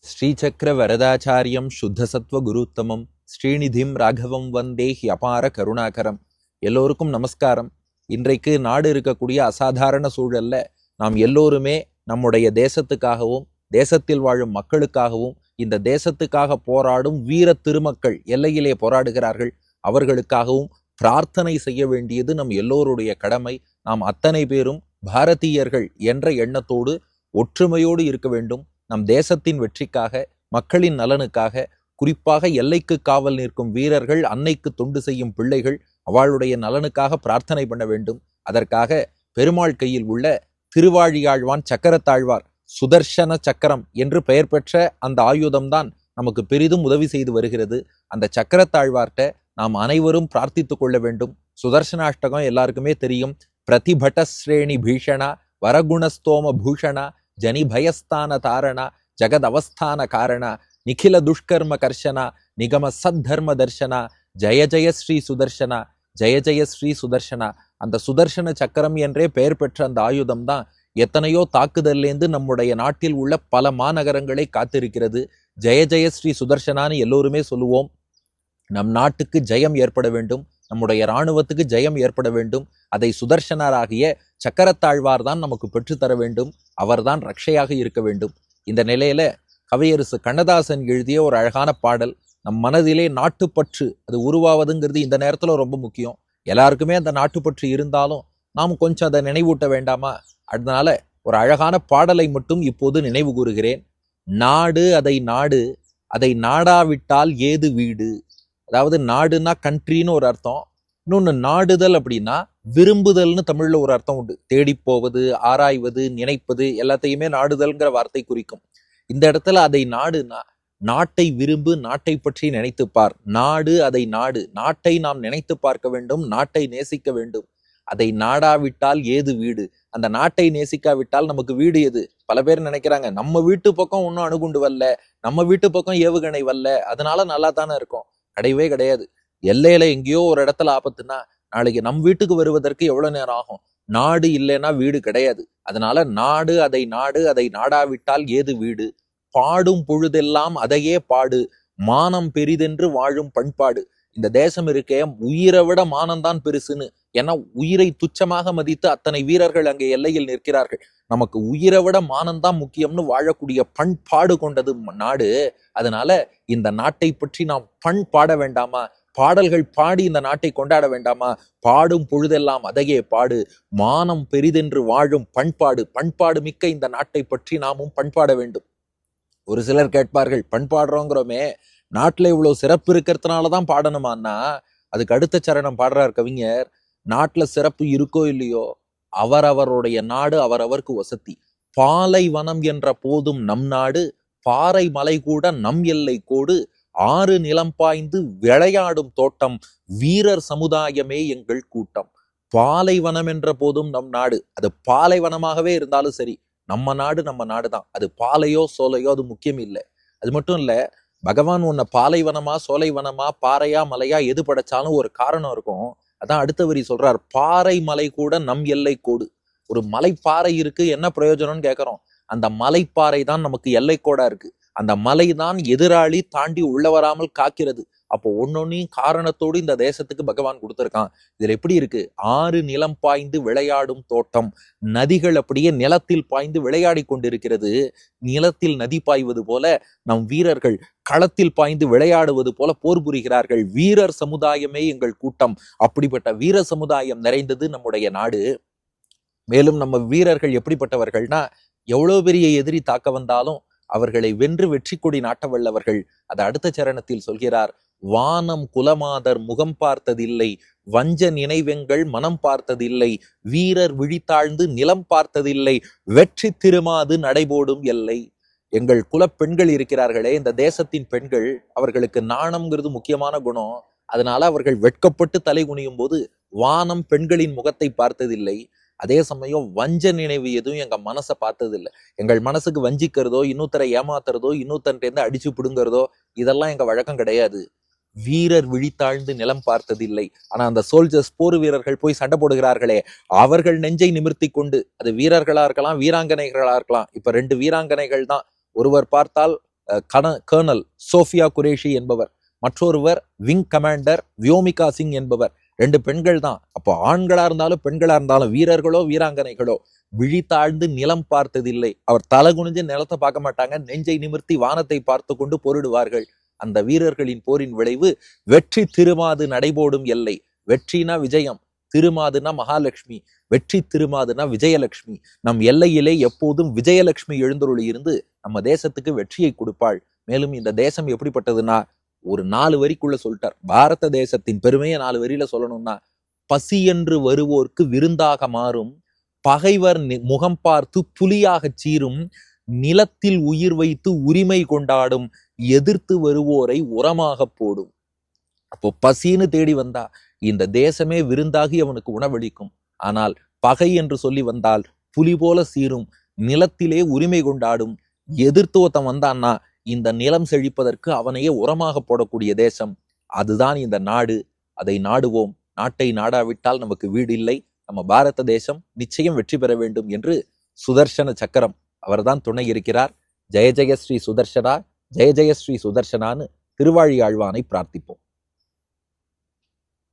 ஸ்ரீசக்கர வரதாச்சாரியம் சுத்தசத்வ குருத்தமம் ஸ்ரீநிதிம் ராகவம் வந்தே அபார கருணாகரம். எல்லோருக்கும் நமஸ்காரம். இன்றைக்கு நாடு இருக்கக்கூடிய அசாதாரண சூழல்ல நாம் எல்லோருமே நம்முடைய தேசத்துக்காகவும் தேசத்தில் வாழும் மக்களுக்காகவும் இந்த தேசத்துக்காக போராடும் வீர திருமக்கள் எல்லையிலே போராடுகிறார்கள். அவர்களுக்காகவும் பிரார்த்தனை செய்ய வேண்டியது நம் எல்லோருடைய கடமை. நாம் அத்தனை பேரும் பாரதீயர்கள் என்ற எண்ணத்தோடு ஒற்றுமையோடு இருக்க வேண்டும். நம் தேசத்தின் வெற்றிக்காக, மக்களின் நலனுக்காக, குறிப்பாக எல்லைக்கு காவல் நிற்கும் வீரர்கள், அன்னைக்கு தொண்டு செய்யும் பிள்ளைகள், அவளுடைய நலனுக்காக பிரார்த்தனை பண்ண வேண்டும். அதற்காக பெருமாள் கையில் உள்ள திருவாழியாழ்வான் சக்கரத்தாழ்வார் சுதர்சன சக்கரம் என்று பெயர் பெற்ற அந்த ஆயுதம்தான் நமக்கு பெரிதும் உதவி செய்து வருகிறது. அந்த சக்கரத்தாழ்வார்ட்ட நாம் அனைவரும் பிரார்த்தித்துக் கொள்ள வேண்டும். சுதர்சனாஷ்டகம் எல்லாருக்குமே தெரியும். பிரதிபட்டஸ்ரேணி பீஷணா வரகுணஸ்தோம பூஷணா ஜனி பயஸ்தான தாரணா ஜகத் அவஸ்தான காரணா நிகில துஷ்கர்ம கர்ஷனா நிகம சத்தர்ம தர்ஷனா ஜெய ஜெய ஸ்ரீ சுதர்ஷனா ஜெய ஜெய ஸ்ரீ சுதர்ஷனா. அந்த சுதர்சன சக்கரம் என்றே பெயர் பெற்ற அந்த ஆயுதம் தான் எத்தனையோ தாக்குதல்லேருந்து நம்முடைய நாட்டில் உள்ள பல மாநகரங்களை காத்திருக்கிறது. ஜெய ஜெய ஸ்ரீ சுதர்ஷனான்னு எல்லோருமே சொல்லுவோம். நம் நாட்டுக்கு ஜெயம் ஏற்பட வேண்டும், நம்முடைய இராணுவத்துக்கு ஜெயம் ஏற்பட வேண்டும். அதை சுதர்சனராகிய சக்கரத்தாழ்வார் தான் நமக்கு பெற்றுத்தர வேண்டும். அவர்தான் ரட்சையாக இருக்க வேண்டும். இந்த நிலையில கவியரசு கண்ணதாசன் எழுதிய ஒரு அழகான பாடல். நம் மனதிலே நாட்டுப்பற்று அது உருவாவதுங்கிறது இந்த நேரத்துல ரொம்ப முக்கியம். எல்லாருக்குமே அந்த நாட்டுப்பற்று இருந்தாலும் நாம் கொஞ்சம் அதை நினைவூட்ட வேண்டாமா? அதனால ஒரு அழகான பாடலை மட்டும் இப்போது நினைவு கூறுகிறேன். நாடு அதை நாடு, அதை நாடாவிட்டால் ஏது வீடு. அதாவது நாடுனா கண்ட்ரின்னு ஒரு அர்த்தம், இன்னொன்னு நாடுதல் அப்படின்னா விரும்புதல்னு தமிழ்ல ஒரு அர்த்தம் உண்டு. தேடி போவது, ஆராய்வது, நினைப்பது எல்லாத்தையுமே நாடுதல்ங்கிற வார்த்தை குறிக்கும். இந்த இடத்துல அதை நாடுனா நாட்டை விரும்பு, நாட்டை பற்றி நினைத்துப்பார். நாடு அதை நாடு, நாட்டை நாம் நினைத்து பார்க்க வேண்டும், நாட்டை நேசிக்க வேண்டும். அதை நாடாவிட்டால் ஏது வீடு. அந்த நாட்டை நேசிக்காவிட்டால் நமக்கு வீடு எது? பல பேர் நினைக்கிறாங்க நம்ம வீட்டு பக்கம் ஒன்றும் அணுகுண்டு வரல, நம்ம வீட்டு பக்கம் ஏவுகணை வரல, அதனால நல்லா தானே இருக்கும். கிடையவே கிடையாது. எல்லையில எங்கேயோ ஒரு இடத்துல ஆபத்துனா நாளைக்கு நம் வீட்டுக்கு வருவதற்கு எவ்வளவு நேரம் ஆகும்? நாடு இல்லைன்னா வீடு கிடையாது. அதனால நாடு அதை நாடு, அதை நாடாவிட்டால் ஏது வீடு. பாடும் பொழுதெல்லாம் அதையே பாடு, மானம் பெரிதென்று வாழும் பண்பாடு. இந்த தேசம் இருக்கே, உயிரை விட மானம்தான் பெருசுன்னு. ஏன்னா உயிரை துச்சமாக மதித்து அத்தனை வீரர்கள் அங்கே எல்லையில் நிற்கிறார்கள். நமக்கு உயிரை விட மானம்தான் முக்கியம்னு வாழக்கூடிய பண்பாடு கொண்டது நாடு. அதனால இந்த நாட்டை பற்றி நாம் பாட வேண்டாமா? பாடல்கள் பாடி இந்த நாட்டை கொண்டாட வேண்டாமா? பாடும் பொழுதெல்லாம் அதையே பாடு, மானம் பெரிதென்று வாழும் பண்பாடு. பண்பாடு மிக்க இந்த நாட்டை பற்றி நாமும் பண்பாட வேண்டும். ஒரு சிலர் கேட்பார்கள், பண்பாடுறோங்கிறோமே, நாட்டுல இவ்வளவு சிறப்பு இருக்கிறதுனாலதான் பாடணுமான்னா, அதுக்கு அடுத்த சரணம் பாடுறார் கவிஞர். நாட்டுல சிறப்பு இருக்கோ இல்லையோ, அவரவருடைய நாடு அவரவருக்கு வசதி. பாலைவனம் என்ற போதும் நம் நாடு, பாறை மலை கூட நம் எல்லை கோடு, ஆறு நிலம் பாய்ந்து விளையாடும் தோட்டம், வீரர் சமுதாயமே எங்கள் கூட்டம். பாலைவனம் என்ற போதும் நம் நாடு, அது பாலைவனமாகவே இருந்தாலும் சரி, நம்ம நாடு நம்ம நாடு தான். அது பாலையோ சோலையோ அது முக்கியம் இல்லை. அது மட்டும் இல்ல, பகவான் உன்னை பாலைவனமா சோலைவனமா பாறையா மலையா எது படைச்சாலும் ஒரு காரணம் இருக்கும். அதான் அடுத்த வரி சொல்றார், பாறை மலை கூட நம் எல்லை கோடு. ஒரு மலைப்பாறை இருக்கு, என்ன பிரயோஜனம்னு கேட்கிறோம். அந்த மலைப்பாறை தான் நமக்கு எல்லை கோடா இருக்கு. அந்த மலை தான் எதிராளி தாண்டி உள்ள வராமல் காக்கிறது. அப்போ ஒன்னொன்னையும் காரணத்தோடு இந்த தேசத்துக்கு பகவான் கொடுத்திருக்கான். இதுல எப்படி இருக்கு? ஆறு நிலம் பாய்ந்து விளையாடும் தோட்டம். நதிகள் அப்படியே நிலத்தில் பாய்ந்து விளையாடி கொண்டிருக்கிறது. நிலத்தில் நதி பாய்வது போல நம் வீரர்கள் களத்தில் பாய்ந்து விளையாடுவது போல போர் புரிகிறார்கள். வீரர் சமுதாயமே எங்கள் கூட்டம். அப்படிப்பட்ட வீர சமுதாயம் நிறைந்தது நம்முடைய நாடு. மேலும் நம்ம வீரர்கள் எப்படிப்பட்டவர்கள்னா, எவ்வளவு பெரிய எதிரி தாக்க வந்தாலும் அவர்களை வென்று வெற்றி கொடி நாட்ட வல்லவர்கள். அதை அடுத்த சரணத்தில் சொல்கிறார். வானம் குலமாதர் முகம் பார்த்ததில்லை, வஞ்ச நினைவெங்கள் மனம் பார்த்ததில்லை, வீரர் விழித்தாழ்ந்து நிலம் பார்த்ததில்லை, வெற்றி திருமாது நடைபோடும் எல்லை. எங்கள் குல பெண்கள் இருக்கிறார்களே, இந்த தேசத்தின் பெண்கள், அவர்களுக்கு நாணம்ங்கிறது முக்கியமான குணம். அதனால அவர்கள் வெட்கப்பட்டு தலை குனியும் போது வானம் பெண்களின் முகத்தை பார்த்ததில்லை. அதே சமயம் வஞ்ச நினைவு எதுவும் எங்க மனசை பார்த்தது இல்லை. எங்கள் மனசுக்கு வஞ்சிக்கிறதோ, இன்னொருத்தரை ஏமாத்துறதோ, இன்னொருத்தன்ட்டு அடிச்சு பிடுங்கிறதோ இதெல்லாம் எங்க வழக்கம் கிடையாது. வீரர் விழித்தாழ்ந்து நிலம் பார்த்ததில்லை. ஆனா அந்த சோல்ஜர்ஸ், போர் வீரர்கள் போய் சண்டை போடுகிறார்களே, அவர்கள் நெஞ்சை நிமிர்த்தி கொண்டு, அது வீரர்களா இருக்கலாம், வீராங்கனைகளா இருக்கலாம். இப்ப 2 வீராங்கனைகள் தான். ஒருவர் பார்த்தால் கர்னல் சோஃபியா குரேஷி என்பவர், மற்றொருவர் விங் கமாண்டர் வியோமிகா சிங் என்பவர். 2 பெண்கள் தான். அப்போ ஆண்களா இருந்தாலும் பெண்களா இருந்தாலும், வீரர்களோ வீராங்கனைகளோ, விழி தாழ்ந்து நிலம் பார்த்ததில்லை. அவர் தலை குனிஞ்சு நிலத்தை பார்க்க மாட்டாங்க, நெஞ்சை நிமிர்த்தி வானத்தை பார்த்து கொண்டு போரிடுவார்கள். அந்த வீரர்களின் போரின் விளைவு வெற்றி திருமாது நடைபோடும் எல்லை. வெற்றினா விஜயம், திருமாதுனா மகாலட்சுமி, வெற்றி திருமாதுனா விஜயலட்சுமி. நம் எல்லையிலே எப்போதும் விஜயலட்சுமி எழுந்தருளி இருந்து நம்ம தேசத்துக்கு வெற்றியை கொடுப்பாள். மேலும் இந்த தேசம் எப்படிப்பட்டதுன்னா, ஒரு 4 வரிக்குள்ள சொல்லிட்டார். பாரத தேசத்தின் பெருமையை 4 வரியில சொல்லணும்னா, பசி என்று வருவோர்க்கு விருந்தாக மாறும், பகைவர் முகம் பார்த்து புலியாக சீரும், நிலத்தில் உயிர் வைத்து உரிமை கொண்டாடும், எதிர்த்து வருவோரை உரமாக போடும். அப்போ பசின்னு தேடி வந்தா இந்த தேசமே விருந்தாகி அவனுக்கு உணவளிக்கும். ஆனால் பகை என்று சொல்லி வந்தால் புலி போல சீரும், நிலத்திலே உரிமை கொண்டாடும், எதிர்த்துவத்தம் வந்தான்னா இந்த நிலம் செழிப்பதற்கு அவனையே உரமாக போடக்கூடிய தேசம். அதுதான் இந்த நாடு. அதை நாடுவோம். நாட்டை நாடாவிட்டால் நமக்கு வீடு இல்லை. நம்ம பாரத தேசம் நிச்சயம் வெற்றி பெற வேண்டும் என்று சுதர்சன சக்கரம் அவர்தான் துணை இருக்கிறார். ஜெய ஜெய ஸ்ரீ சுதர்சனா, ஜெய ஜெய ஸ்ரீ சுதர்சனான்னு திருவாழி ஆழ்வானை பிரார்த்திப்போம்.